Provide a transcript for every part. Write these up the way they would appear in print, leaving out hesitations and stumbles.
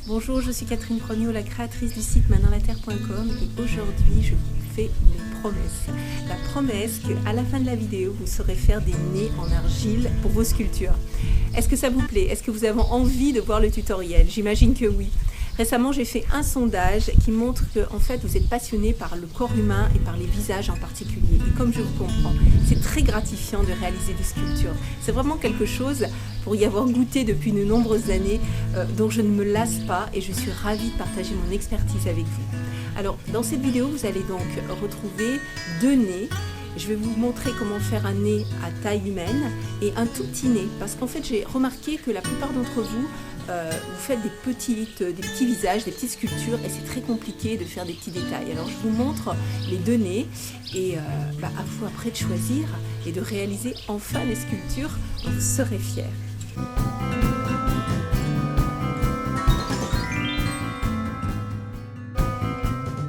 Bonjour, je suis Catherine Prognot, la créatrice du site maindansla-terre.com et aujourd'hui je vous fais une promesse. La promesse qu'à la fin de la vidéo, vous saurez faire des nez en argile pour vos sculptures. Est-ce que ça vous plaît? Est-ce que vous avez envie de voir le tutoriel? J'imagine que oui. Récemment, j'ai fait un sondage qui montre que en fait, vous êtes passionné par le corps humain et par les visages en particulier. Et comme je vous comprends, c'est très gratifiant de réaliser des sculptures. C'est vraiment quelque chose, pour y avoir goûté depuis de nombreuses années, dont je ne me lasse pas et je suis ravie de partager mon expertise avec vous. Alors, dans cette vidéo, vous allez donc retrouver deux nez. Je vais vous montrer comment faire un nez à taille humaine et un tout petit nez. Parce qu'en fait, j'ai remarqué que la plupart d'entre vous, vous faites des petits visages, des petites sculptures et c'est très compliqué de faire des petits détails. Alors, je vous montre les deux nez et à vous après de choisir et de réaliser enfin les sculptures dont vous serez fiers.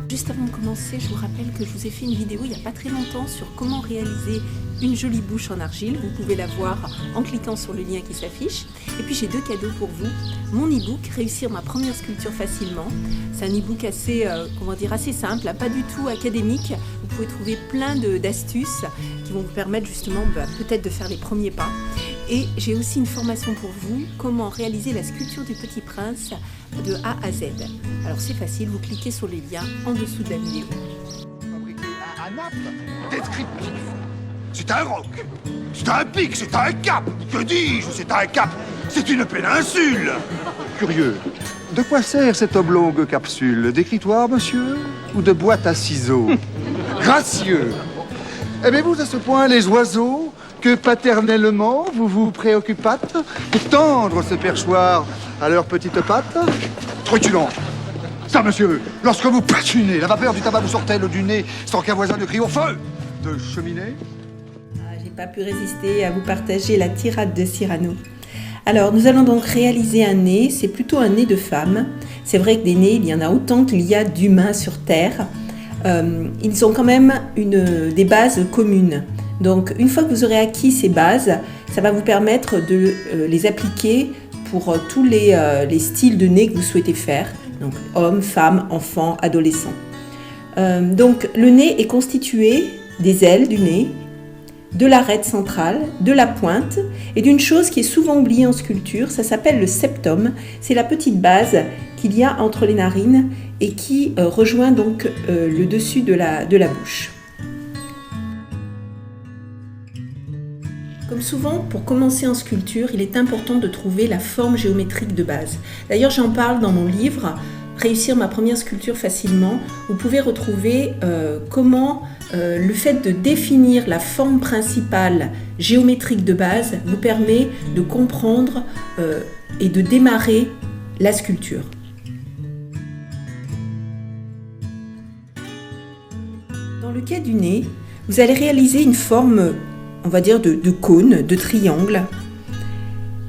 Juste avant de commencer, je vous rappelle que je vous ai fait une vidéo il n'y a pas très longtemps sur comment réaliser une jolie bouche en argile. Vous pouvez la voir en cliquant sur le lien qui s'affiche. Et puis j'ai deux cadeaux pour vous. Mon e-book, Réussir ma première sculpture facilement. C'est un e-book assez, assez simple, pas du tout académique. Vous pouvez trouver plein d'astuces qui vont vous permettre justement peut-être de faire les premiers pas. Et j'ai aussi une formation pour vous, comment réaliser la sculpture du Petit Prince de A à Z. Alors c'est facile, vous cliquez sur les liens en dessous de la vidéo. Fabriquer un Naples descriptif. C'est un roc, c'est un pic, c'est un cap. Que dis-je, c'est un cap, c'est une péninsule. Curieux, de quoi sert cette oblongue capsule? D'écritoire, monsieur? Ou de boîte à ciseaux? Gracieux. Aimez-vous à ce point les oiseaux que paternellement vous vous préoccupâtes de tendre ce perchoir à leurs petites pattes? Truculent. Ça, monsieur, lorsque vous patinez, la vapeur du tabac vous sort-elle du nez sans qu'un voisin ne crie au feu de cheminée? J'ai pas pu résister à vous partager la tirade de Cyrano. Alors, nous allons donc réaliser un nez. C'est plutôt un nez de femme. C'est vrai que des nez, il y en a autant qu'il y a d'humains sur Terre. Ils ont quand même des bases communes. Donc, une fois que vous aurez acquis ces bases, ça va vous permettre de les appliquer pour tous les styles de nez que vous souhaitez faire. Donc, hommes, femmes, enfants, adolescents. Donc, le nez est constitué des ailes du nez, de l'arête centrale, de la pointe et d'une chose qui est souvent oubliée en sculpture, ça s'appelle le septum. C'est la petite base qu'il y a entre les narines et qui rejoint donc le dessus de la bouche. Comme souvent, pour commencer en sculpture, il est important de trouver la forme géométrique de base. D'ailleurs, j'en parle dans mon livre « Réussir ma première sculpture facilement ». Vous pouvez retrouver comment le fait de définir la forme principale géométrique de base vous permet de comprendre et de démarrer la sculpture. Dans le cas du nez, vous allez réaliser une forme, on va dire de cône, de triangle,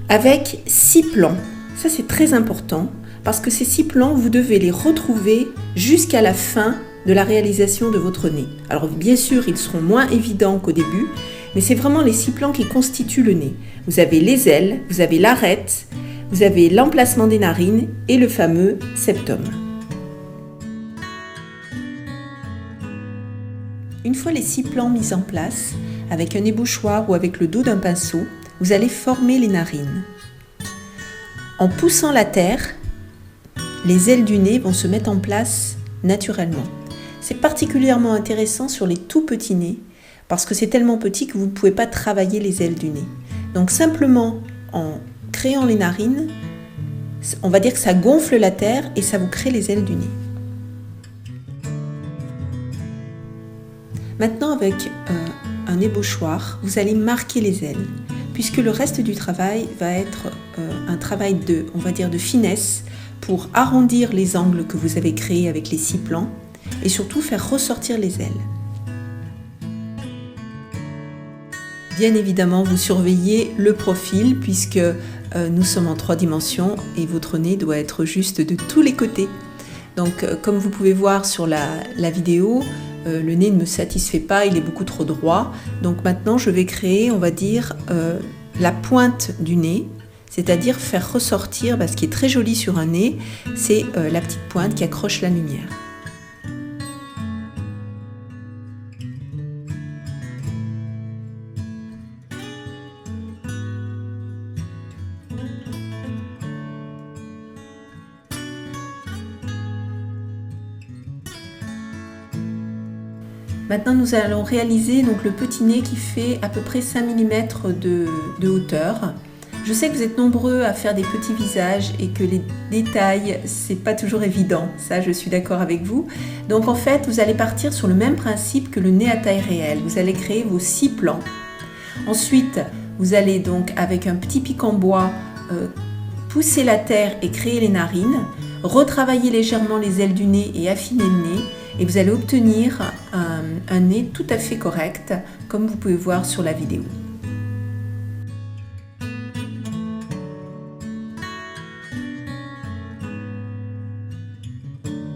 avec 6 plans. Ça, c'est très important parce que ces 6 plans, vous devez les retrouver jusqu'à la fin de la réalisation de votre nez. Alors bien sûr, ils seront moins évidents qu'au début, mais c'est vraiment les 6 plans qui constituent le nez. Vous avez les ailes, vous avez l'arête, vous avez l'emplacement des narines et le fameux septum. Une fois les 6 plans mis en place, avec un ébouchoir ou avec le dos d'un pinceau, vous allez former les narines. En poussant la terre, les ailes du nez vont se mettre en place naturellement. C'est particulièrement intéressant sur les tout petits nez parce que c'est tellement petit que vous ne pouvez pas travailler les ailes du nez. Donc simplement en créant les narines, on va dire que ça gonfle la terre et ça vous crée les ailes du nez. Maintenant avec un ébauchoir, vous allez marquer les ailes puisque le reste du travail va être un travail de finesse pour arrondir les angles que vous avez créés avec les 6 plans et surtout faire ressortir les ailes. Bien évidemment, vous surveillez le profil puisque nous sommes en 3 dimensions et votre nez doit être juste de tous les côtés. Donc, comme vous pouvez voir sur la vidéo, le nez ne me satisfait pas, il est beaucoup trop droit. Donc maintenant, je vais créer, on va dire, la pointe du nez c'est-à-dire faire ressortir, ce qui est très joli sur un nez, c'est la petite pointe qui accroche la lumière. Maintenant, nous allons réaliser donc, le petit nez qui fait à peu près 5 mm de hauteur. Je sais que vous êtes nombreux à faire des petits visages et que les détails, c'est pas toujours évident. Ça, je suis d'accord avec vous. Donc en fait, vous allez partir sur le même principe que le nez à taille réelle. Vous allez créer vos 6 plans. Ensuite, vous allez donc, avec un petit pic en bois, pousser la terre et créer les narines, retravailler légèrement les ailes du nez et affiner le nez. Et vous allez obtenir un nez tout à fait correct, comme vous pouvez voir sur la vidéo.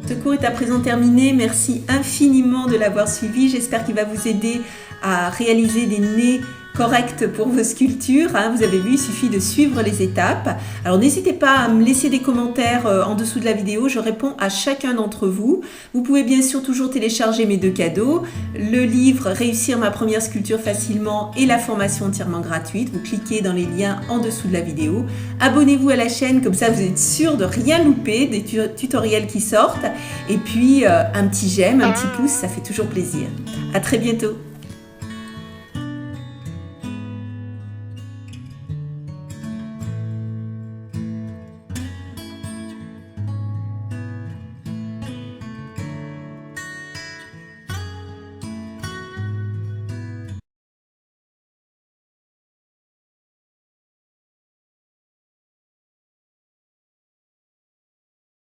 Ce cours est à présent terminé. Merci infiniment de l'avoir suivi. J'espère qu'il va vous aider à réaliser des nez corrects pour vos sculptures. Vous avez vu, il suffit de suivre les étapes. Alors n'hésitez pas à me laisser des commentaires en dessous de la vidéo. Je réponds à chacun d'entre vous. Vous pouvez bien sûr toujours télécharger mes 2 cadeaux. Le livre Réussir ma première sculpture facilement et la formation entièrement gratuite. Vous cliquez dans les liens en dessous de la vidéo. Abonnez-vous à la chaîne, comme ça vous êtes sûr de rien louper des tutoriels qui sortent. Et puis un petit j'aime, un petit pouce, ça fait toujours plaisir. À très bientôt.